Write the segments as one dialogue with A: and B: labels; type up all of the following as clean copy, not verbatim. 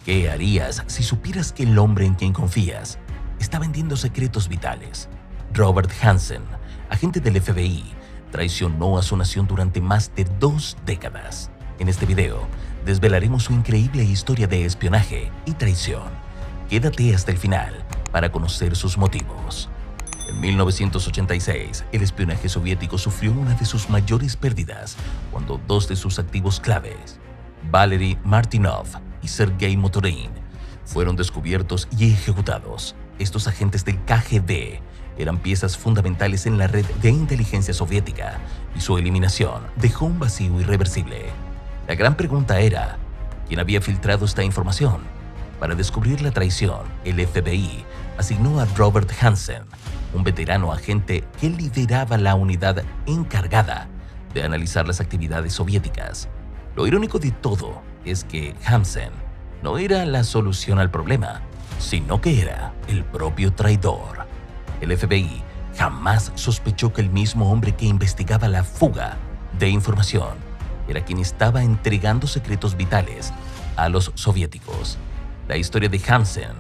A: ¿Qué harías si supieras que el hombre en quien confías está vendiendo secretos vitales? Robert Hansen, agente del FBI, traicionó a su nación durante más de 2 décadas. En este video, desvelaremos su increíble historia de espionaje y traición. Quédate hasta el final para conocer sus motivos. En 1986, el espionaje soviético sufrió una de sus mayores pérdidas cuando 2 de sus activos claves, Valery Martynov y Sergei Motorin, fueron descubiertos y ejecutados. Estos agentes del KGB eran piezas fundamentales en la red de inteligencia soviética y su eliminación dejó un vacío irreversible. La gran pregunta era, ¿quién había filtrado esta información? Para descubrir la traición, el FBI asignó a Robert Hansen, un veterano agente que lideraba la unidad encargada de analizar las actividades soviéticas. Lo irónico de todo es que Hansen no era la solución al problema, sino que era el propio traidor. El FBI jamás sospechó que el mismo hombre que investigaba la fuga de información era quien estaba entregando secretos vitales a los soviéticos. La historia de Hansen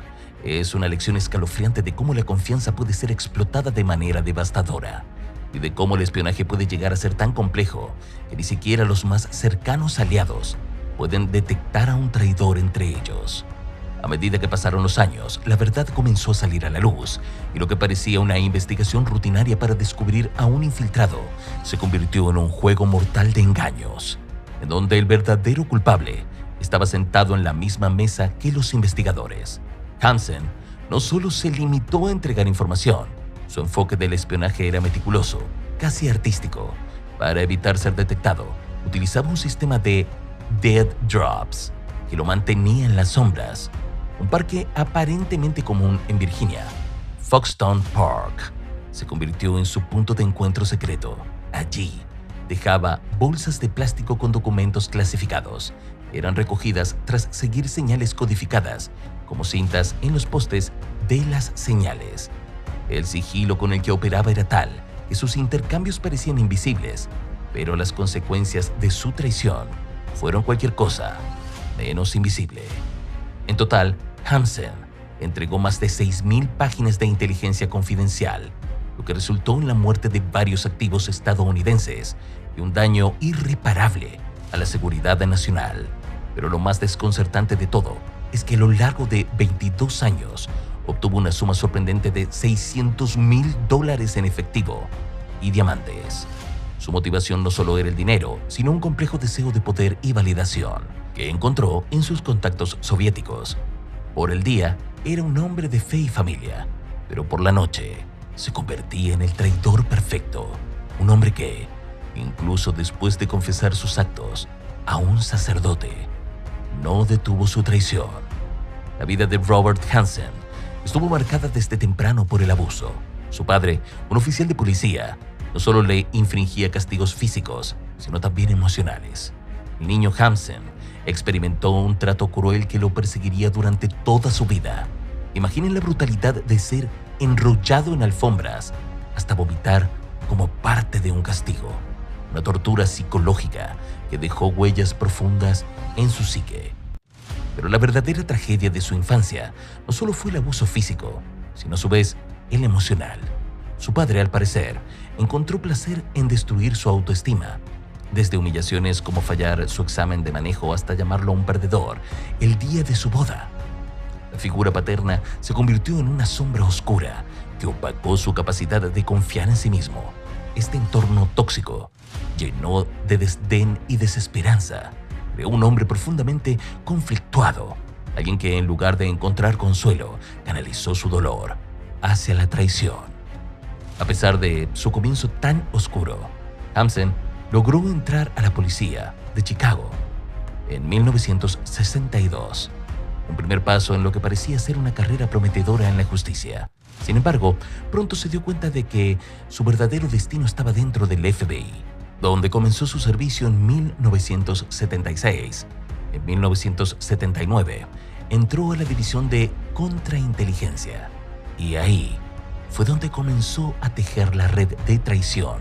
A: es una lección escalofriante de cómo la confianza puede ser explotada de manera devastadora y de cómo el espionaje puede llegar a ser tan complejo que ni siquiera los más cercanos aliados pueden detectar a un traidor entre ellos. A medida que pasaron los años, la verdad comenzó a salir a la luz y lo que parecía una investigación rutinaria para descubrir a un infiltrado se convirtió en un juego mortal de engaños, en donde el verdadero culpable estaba sentado en la misma mesa que los investigadores. Hansen no solo se limitó a entregar información, su enfoque del espionaje era meticuloso, casi artístico. Para evitar ser detectado, utilizaba un sistema de dead drops que lo mantenía en las sombras. Un parque aparentemente común en Virginia, Foxton Park, se convirtió en su punto de encuentro secreto. Allí, dejaba bolsas de plástico con documentos clasificados. Eran recogidas tras seguir señales codificadas, como cintas en los postes de las señales. El sigilo con el que operaba era tal que sus intercambios parecían invisibles, pero las consecuencias de su traición fueron cualquier cosa menos invisible. En total, Hansen entregó más de 6.000 páginas de inteligencia confidencial, lo que resultó en la muerte de varios activos estadounidenses y un daño irreparable a la seguridad nacional. Pero lo más desconcertante de todo es que a lo largo de 22 años obtuvo una suma sorprendente de $600.000 en efectivo y diamantes. Su motivación no solo era el dinero, sino un complejo deseo de poder y validación que encontró en sus contactos soviéticos. Por el día, era un hombre de fe y familia, pero por la noche se convertía en el traidor perfecto, un hombre que, incluso después de confesar sus actos a un sacerdote, no detuvo su traición. La vida de Robert Hansen estuvo marcada desde temprano por el abuso. Su padre, un oficial de policía, no solo le infringía castigos físicos, sino también emocionales. El niño Hansen experimentó un trato cruel que lo perseguiría durante toda su vida. Imaginen la brutalidad de ser enrollado en alfombras hasta vomitar como parte de un castigo. Una tortura psicológica que dejó huellas profundas en su psique. Pero la verdadera tragedia de su infancia no solo fue el abuso físico, sino a su vez el emocional. Su padre, al parecer, encontró placer en destruir su autoestima, desde humillaciones como fallar su examen de manejo hasta llamarlo un perdedor el día de su boda. La figura paterna se convirtió en una sombra oscura que opacó su capacidad de confiar en sí mismo. Este entorno tóxico llenó de desdén y desesperanza. Creó un hombre profundamente conflictuado, alguien que en lugar de encontrar consuelo, canalizó su dolor hacia la traición. A pesar de su comienzo tan oscuro, Hansen logró entrar a la policía de Chicago en 1962, un primer paso en lo que parecía ser una carrera prometedora en la justicia. Sin embargo, pronto se dio cuenta de que su verdadero destino estaba dentro del FBI, donde comenzó su servicio en 1976. En 1979, entró a la división de contrainteligencia y ahí fue donde comenzó a tejer la red de traición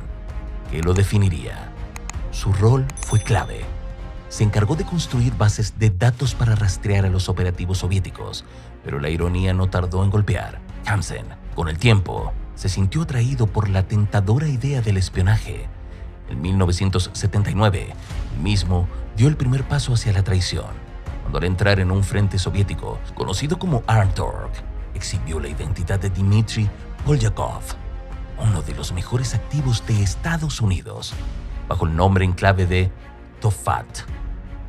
A: que lo definiría. Su rol fue clave. se encargó de construir bases de datos para rastrear a los operativos soviéticos, pero la ironía no tardó en golpear. Hamsen, con el tiempo, se sintió atraído por la tentadora idea del espionaje. En 1979, él mismo dio el primer paso hacia la traición, cuando al entrar en un frente soviético conocido como Armtorg, exhibió la identidad de Dmitry Polyakov, uno de los mejores activos de Estados Unidos, bajo el nombre en clave de Tofat.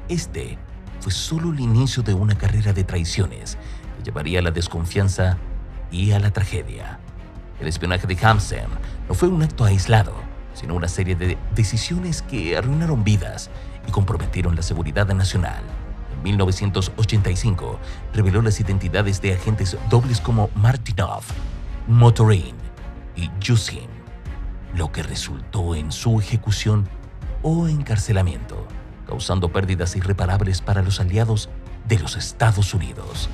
A: Este fue solo el inicio de una carrera de traiciones que llevaría a la desconfianza y a la tragedia. El espionaje de Hamsen no fue un acto aislado, sino una serie de decisiones que arruinaron vidas y comprometieron la seguridad nacional. En 1985 reveló las identidades de agentes dobles como Martinov, Motorin y Yuzhin, lo que resultó en su ejecución o encarcelamiento, causando pérdidas irreparables para los aliados de los Estados Unidos.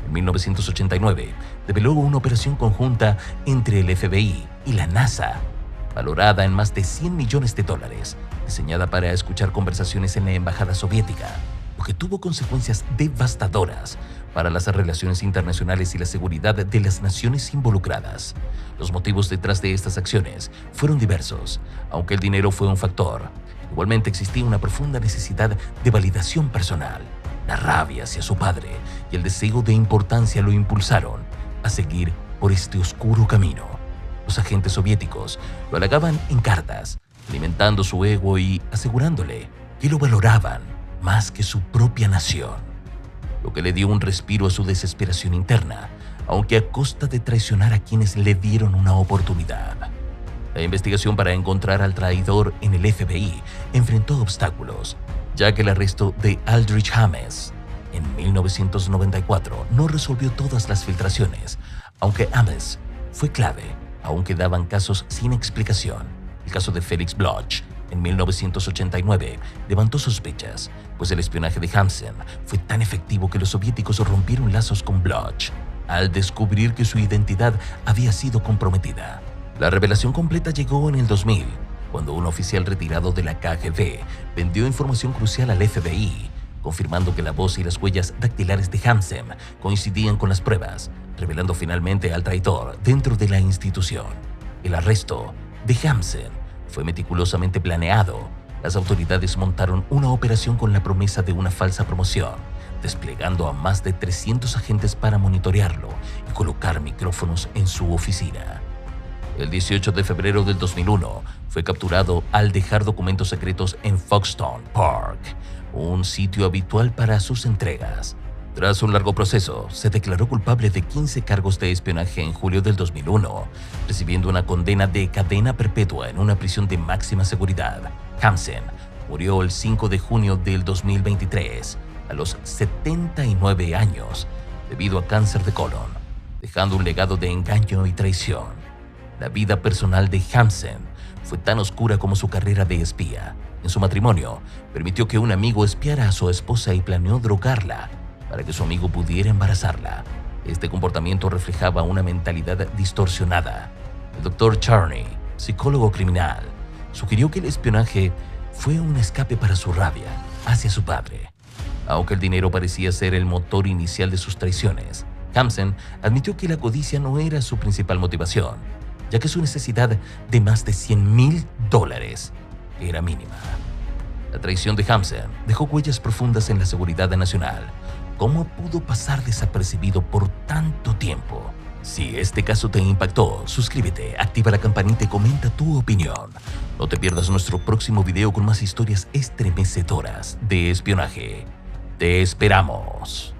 A: En 1989, develó una operación conjunta entre el FBI y la NASA, valorada en más de $100 millones, diseñada para escuchar conversaciones en la embajada soviética, lo que tuvo consecuencias devastadoras para las relaciones internacionales y la seguridad de las naciones involucradas. Los motivos detrás de estas acciones fueron diversos, aunque el dinero fue un factor. Igualmente existía una profunda necesidad de validación personal. La rabia hacia su padre y el deseo de importancia lo impulsaron a seguir por este oscuro camino. Los agentes soviéticos lo halagaban en cartas, alimentando su ego y asegurándole que lo valoraban más que su propia nación, lo que le dio un respiro a su desesperación interna, aunque a costa de traicionar a quienes le dieron una oportunidad. La investigación para encontrar al traidor en el FBI enfrentó obstáculos, ya que el arresto de Aldrich Ames en 1994 no resolvió todas las filtraciones. Aunque Ames fue clave, aún quedaban casos sin explicación. El caso de Felix Bloch en 1989 levantó sospechas, pues el espionaje de Hamsen fue tan efectivo que los soviéticos rompieron lazos con Bloch al descubrir que su identidad había sido comprometida. La revelación completa llegó en el 2000, cuando un oficial retirado de la KGB vendió información crucial al FBI, confirmando que la voz y las huellas dactilares de Hamsen coincidían con las pruebas, revelando finalmente al traidor dentro de la institución. El arresto de Hamsen fue meticulosamente planeado. Las autoridades montaron una operación con la promesa de una falsa promoción, desplegando a más de 300 agentes para monitorearlo y colocar micrófonos en su oficina. El 18 de febrero del 2001 fue capturado al dejar documentos secretos en Foxton Park, un sitio habitual para sus entregas. Tras un largo proceso, se declaró culpable de 15 cargos de espionaje en julio del 2001, recibiendo una condena de cadena perpetua en una prisión de máxima seguridad. Hamsen murió el 5 de junio del 2023, a los 79 años, debido a cáncer de colon, dejando un legado de engaño y traición. La vida personal de Hamsen fue tan oscura como su carrera de espía. En su matrimonio, permitió que un amigo espiara a su esposa y planeó drogarla para que su amigo pudiera embarazarla. Este comportamiento reflejaba una mentalidad distorsionada. El Dr. Charney, psicólogo criminal, sugirió que el espionaje fue un escape para su rabia hacia su padre. Aunque el dinero parecía ser el motor inicial de sus traiciones, Hamsen admitió que la codicia no era su principal motivación, ya que su necesidad de más de $100,000 era mínima. La traición de Hamsen dejó huellas profundas en la seguridad nacional. ¿Cómo pudo pasar desapercibido por tanto tiempo? Si este caso te impactó, suscríbete, activa la campanita y comenta tu opinión. No te pierdas nuestro próximo video con más historias estremecedoras de espionaje. ¡Te esperamos!